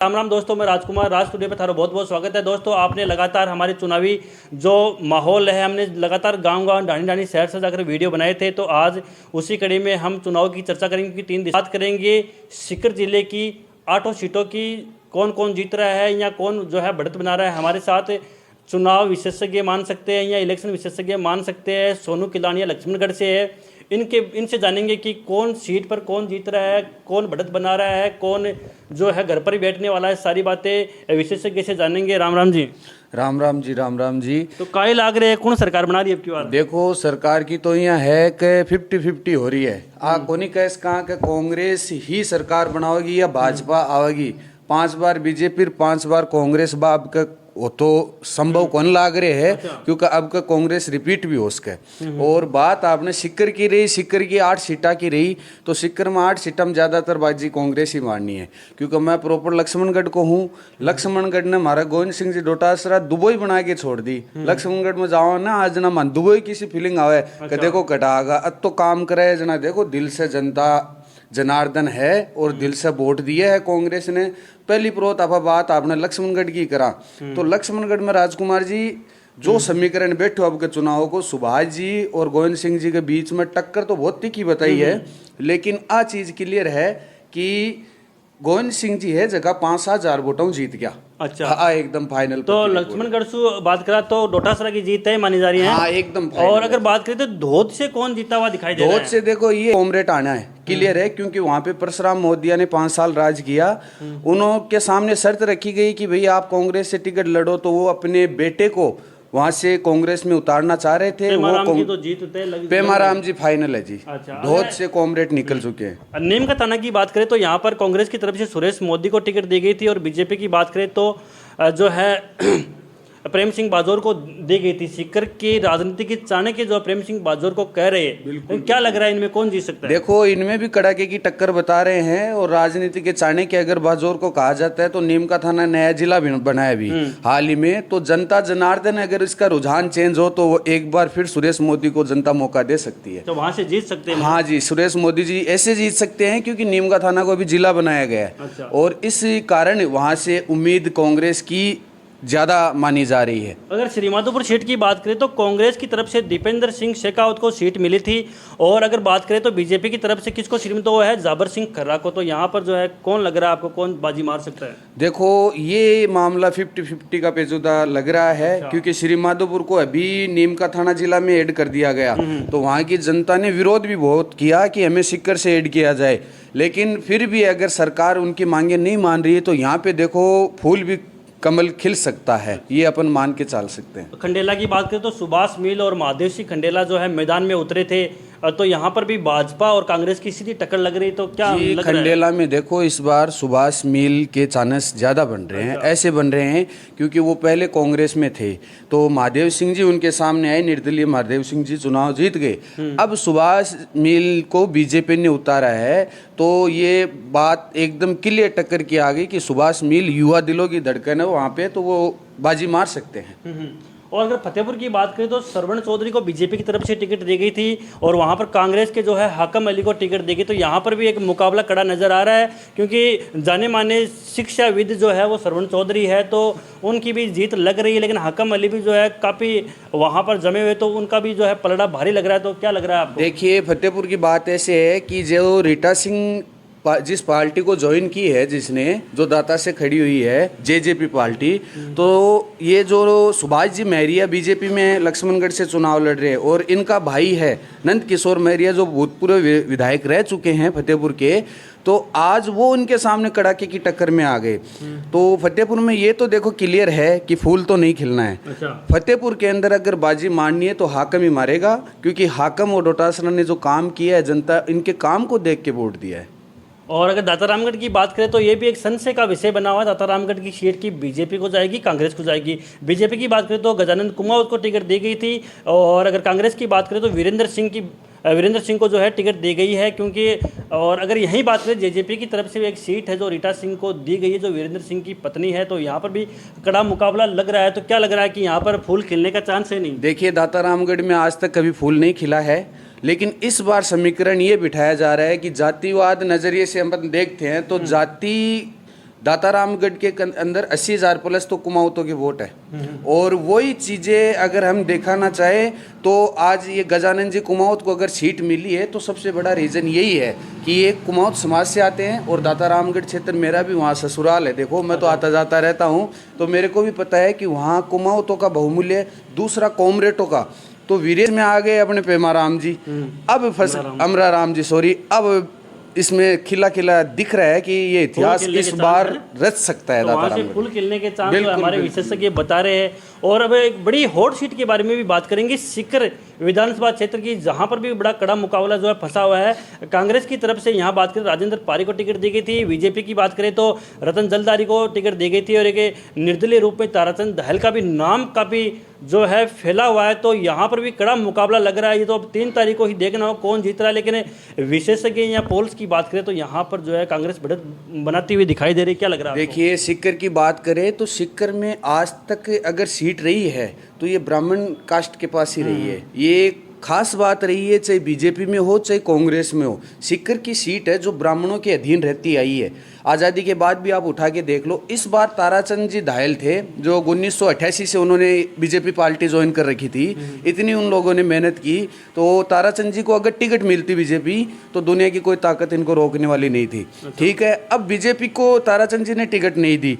राम राम दोस्तों, मैं राजकुमार राज स्टूडियो पे थारा बहुत बहुत स्वागत है। दोस्तों, आपने लगातार हमारे चुनावी जो माहौल है, हमने लगातार गांव-गांव ढाणी-ढाणी शहर से जाकर वीडियो बनाए थे। तो आज उसी कड़ी में हम चुनाव की चर्चा करेंगे कि 3 दिन बात करेंगे सीकर जिले की 8 सीटों की, कौन कौन जीत रहा है या कौन जो है बढ़त बना रहा है। हमारे साथ चुनाव विशेषज्ञ मान सकते हैं या इलेक्शन विशेषज्ञ मान सकते हैं, सोनू किलानिया लक्ष्मणगढ़ से है। इनसे जानेंगे कि कौन सीट पर कौन जीत रहा है, कौन बढ़त बना रहा है, कौन जो है घर पर ही बैठने वाला है। सारी बातें विशेषज्ञ से जानेंगे। राम राम जी। राम राम जी, राम राम जी। तो काहे लाग रहे हैं, कौन सरकार बना रही है अब की बार? देखो, सरकार की तो यहाँ है कि 50-50 हो रही है। कोनी कैस कहा कि कांग्रेस ही सरकार बनाओगी या भाजपा आवेगी। 5 बार बीजेपी, 5 बार कांग्रेस बाब का वो तो संभव कौन लाग रहे है। अच्छा। क्योंकि अब का कांग्रेस रिपीट भी हो सके। और बात आपने सिक्कर की रही, सिक्कर की 8 सीटा की रही, तो सिक्कर में 8 सीटा में ज्यादातर बाजी कांग्रेस ही मारनी है। क्योंकि मैं प्रॉपर लक्ष्मणगढ़ को हूँ। लक्ष्मणगढ़ ने हमारा गोविंद सिंह जी डोटासरा दुबई बना के छोड़ दी। लक्ष्मणगढ़ में जाओ ना, आज ना मन दुबई की सी फीलिंग आवे कि देखो कटागा अब तो काम करे जना। देखो दिल से जनता जनार्दन है और दिल से वोट दिए है कांग्रेस ने। पहली प्रोत आप बात आपने लक्ष्मणगढ़ की करा, तो लक्ष्मणगढ़ में राजकुमार जी जो समीकरण बैठो अब के चुनाव को, सुभाष जी और गोविंद सिंह जी के बीच में टक्कर तो बहुत तीखी बताई है। लेकिन आ चीज क्लियर है कि गोविंद सिंह जी है जगह 5-7 हजार वोटों जीत गया। अच्छा, हाँ एकदम फाइनल। तो लक्ष्मणगढ़ से बात करा तो डोटासरा की जीत है मानी जा रही है। हाँ एकदम। और अगर बात करें तो धोद से कौन जीता हुआ दिखाई दे रहा है? धोद से देखो ये कॉमरेड आना है, क्लियर है। क्योंकि वहां पे परशुराम मोदिया ने 5 साल राज किया। उनके सामने शर्त रखी गई कि भाई आप कांग्रेस से टिकट लड़ो, तो वो अपने बेटे को वहां से कांग्रेस में उतारना चाह रहे थे। पेमाराम की तो जीत पेमाराम जी फाइनल है जी। अच्छा, धोद से कॉमरेड निकल चुके हैं। नीम का थाना की बात करें तो यहाँ पर कांग्रेस की तरफ से सुरेश मोदी को टिकट दी गई थी, और बीजेपी की बात करें तो जो है प्रेम सिंह बाजौर को दी गई थी। सीकर की राजनीति की चाणक्य जो प्रेम सिंह बाजौर को कह रहे हैं, क्या लग रहा है इनमें कौन जीत सकता है? देखो, इनमें भी कड़ाके की टक्कर बता रहे हैं। और राजनीति के चाणक्य अगर बाजौर को कहा जाता है, तो नीम का थाना नया जिला भी बनाया भी हाल ही में। तो जनता जनार्दन अगर इसका रुझान चेंज हो तो वो एक बार फिर सुरेश मोदी को जनता मौका दे सकती है। तो वहां से जीत सकते हैं? हाँ जी, सुरेश मोदी जी ऐसे जीत सकते हैं क्योंकि नीम का थाना को अभी जिला बनाया गया है। अच्छा। और इस कारण वहां से उम्मीद कांग्रेस की ज्यादा मानी जा रही है। अगर श्रीमाधोपुर सीट की बात करें तो कांग्रेस की तरफ से दीपेंद्र सिंह शेखावत को सीट मिली थी। और अगर बात करें तो बीजेपी की तरफ से किसको सीट मिली, तो वो है जाबर सिंह खर्रा को। तो यहाँ पर जो है कौन लग रहा है आपको, कौन बाजी मार सकता है? देखो, ये मामला 50-50 का पेचीदा लग रहा है। अच्छा। क्योंकि श्रीमाधोपुर को अभी नीम का थाना जिला में ऐड कर दिया गया, तो वहाँ की जनता ने विरोध भी बहुत किया कि हमें सिक्कर से ऐड किया जाए। लेकिन फिर भी अगर सरकार उनकी मांगे नहीं मान रही है, तो यहाँ पे देखो फूल भी कमल खिल सकता है, ये अपन मान के चल सकते हैं। खंडेला की बात करें तो सुभाष मिल और महादेव सिंह खंडेला जो है मैदान में उतरे थे, तो यहाँ पर भी भाजपा और कांग्रेस की सीधी टक्कर लग रही, तो क्या लग रहा है? खंडेला में देखो इस बार सुभाष मिल के चांस ज्यादा बन रहे हैं। ऐसे बन रहे हैं क्योंकि वो पहले कांग्रेस में थे, तो महादेव सिंह जी उनके सामने आए, निर्दलीय महादेव सिंह जी चुनाव जीत गए। अब सुभाष मिल को बीजेपी ने उतारा है, तो ये बात एकदम क्लियर टक्कर की आ गई कि सुभाष मिल युवा दिलों की धड़कन है वहाँ पे, तो वो बाजी मार सकते हैं। और अगर फतेहपुर की बात करें तो श्रवण चौधरी को बीजेपी की तरफ से टिकट दी गई थी, और वहां पर कांग्रेस के जो है हाकम अली को टिकट दी गई। तो यहाँ पर भी एक मुकाबला कड़ा नजर आ रहा है, क्योंकि जाने माने शिक्षाविद जो है वो श्रवण चौधरी है, तो उनकी भी जीत लग रही है। लेकिन हाकम अली भी जो है काफ़ी वहाँ पर जमे हुए, तो उनका भी जो है पलड़ा भारी लग रहा है। तो क्या लग रहा है आपको? देखिए, फतेहपुर की बात ऐसे है कि जो रीटा सिंह जिस पार्टी को ज्वाइन की है, जिसने जो दाता से खड़ी हुई है जेजेपी पार्टी, तो ये जो सुभाष जी महरिया बीजेपी में लक्ष्मणगढ़ से चुनाव लड़ रहे हैं, और इनका भाई है नंद किशोर महरिया जो भूतपूर्व विधायक रह चुके हैं फतेहपुर के, तो आज वो उनके सामने कड़ाके की टक्कर में आ गए। तो फतेहपुर में ये तो देखो क्लियर है कि फूल तो नहीं खिलना है। अच्छा। फतेहपुर के अंदर अगर बाजी मारनी है तो हाकम ही मारेगा, क्योंकि हाकम और डोटासरा ने जो काम किया है, जनता इनके काम को देख के वोट दिया है। और अगर दातारामगढ़ की बात करें तो ये भी एक संशय का विषय बना हुआ है। दातारामगढ़ की सीट की बीजेपी को जाएगी, कांग्रेस को जाएगी। बीजेपी की बात करें तो गजानंद कुमावत को टिकट दी गई थी, और अगर कांग्रेस की बात करें तो वीरेंद्र सिंह को जो है टिकट दी गई है। क्योंकि और अगर यही बात करें जेजेपी की तरफ से एक सीट है जो रीटा सिंह को दी गई है, जो वीरेंद्र सिंह की पत्नी है, तो यहाँ पर भी कड़ा मुकाबला लग रहा है। तो क्या लग रहा है कि यहाँ पर फूल खिलने का चांस है? नहीं, देखिए, दातारामगढ़ में आज तक कभी फूल नहीं खिला है, लेकिन इस बार समीकरण ये बिठाया जा रहा है कि जातिवाद नजरिए से हम देखते हैं तो जाति दातारामगढ़ के अंदर 80,000 प्लस तो कुमाऊँतों के वोट है। और वही चीज़ें अगर हम दिखाना चाहें तो आज ये गजानन जी कुमाऊँत को अगर सीट मिली है तो सबसे बड़ा रीज़न यही है कि ये कुमाऊँत समाज से आते हैं। और दातारामगढ़ क्षेत्र मेरा भी वहाँ ससुराल है, देखो मैं तो आता जाता रहता हूँ, तो मेरे को भी पता है कि वहाँ कुमाऊँतों का बहुमूल्य। दूसरा कॉमरेटों का तो वीरेश में आ गए अपने पेमाराम जी, अब अमराराम जी सॉरी, अब इसमें खिला खिला दिख रहा है कि ये इतिहास इस बार रच सकता है। तो वहाँ से फुल खिलने के चांस हमारे विशेषज्ञ बता रहे हैं। और अब एक बड़ी हॉट सीट के बारे में भी बात करेंगे, सीकर विधानसभा क्षेत्र की, जहां पर भी बड़ा कड़ा मुकाबला जो है फंसा हुआ है। कांग्रेस की तरफ से यहाँ बात करें राजेंद्र पारी को टिकट दी गई थी, बीजेपी की बात करें तो रतन जलदारी को टिकट दी गई थी, और एक निर्दलीय रूप में ताराचंद दहल का भी नाम काफ़ी जो है फैला हुआ है। तो यहाँ पर भी कड़ा मुकाबला लग रहा है। ये तो अब 3 तारीख को ही देखना हो कौन जीत रहा है। लेकिन विशेषज्ञ या पोल्स की बात करें तो यहाँ पर जो है कांग्रेस बढ़त बनाती हुई दिखाई दे रही है। क्या लग रहा है? देखिए, सीकर की बात करें तो सीकर में आज तक अगर सीट रही है तो ये ब्राह्मण कास्ट के पास ही रही है। ये खास बात रही है, चाहे बीजेपी में हो चाहे कांग्रेस में हो। सीकर की सीट है जो ब्राह्मणों के अधीन रहती आई है। आज़ादी के बाद भी आप उठा के देख लो, इस बार ताराचंद जी दायल थे जो 1988 से उन्होंने बीजेपी पार्टी ज्वाइन कर रखी थी। इतनी उन लोगों ने मेहनत की, तो ताराचंद जी को अगर टिकट मिलती बीजेपी तो दुनिया की कोई ताकत इनको रोकने वाली नहीं थी। ठीक है, अब बीजेपी को ताराचंद जी ने टिकट नहीं दी,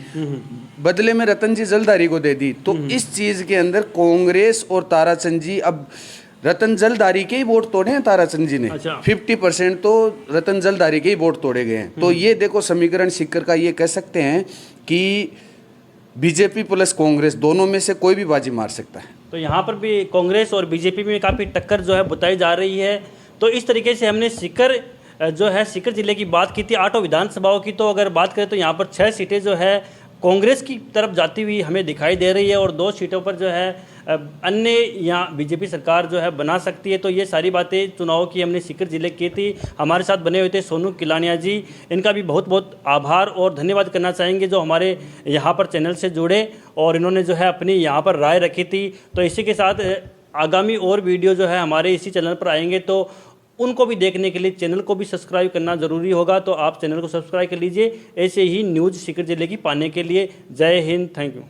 बदले में रतन जी जलदारी को दे दी। तो इस चीज़ के अंदर कांग्रेस और ताराचंद जी, अब रतन जलदारी के ही वोट तोड़े हैं ताराचंद जी ने। 50% तो रतन जलदारी के ही वोट तोड़े गए हैं। तो ये देखो समीकरण सीकर का, ये कह सकते हैं कि बीजेपी प्लस कांग्रेस दोनों में से कोई भी बाजी मार सकता है। तो यहाँ पर भी कांग्रेस और बीजेपी में काफ़ी टक्कर जो है बताई जा रही है। तो इस तरीके से हमने सीकर जो है सीकर जिले की बात की थी 8 विधानसभाओं की। तो अगर बात करें तो यहाँ पर 6 सीटें जो है कांग्रेस की तरफ जाती हुई हमें दिखाई दे रही है, और 2 सीटों पर जो है अन्य यहाँ बीजेपी सरकार जो है बना सकती है। तो ये सारी बातें चुनाव की हमने सीकर जिले की थी। हमारे साथ बने हुए थे सोनू किलानिया जी, इनका भी बहुत बहुत आभार और धन्यवाद करना चाहेंगे जो हमारे यहाँ पर चैनल से जुड़े और इन्होंने जो है अपनी यहाँ पर राय रखी थी। तो इसी के साथ आगामी और वीडियो जो है हमारे इसी चैनल पर आएंगे, तो उनको भी देखने के लिए चैनल को भी सब्सक्राइब करना ज़रूरी होगा। तो आप चैनल को सब्सक्राइब कर लीजिए ऐसे ही न्यूज़ सीकर जिले की पाने के लिए। जय हिंद, थैंक यू।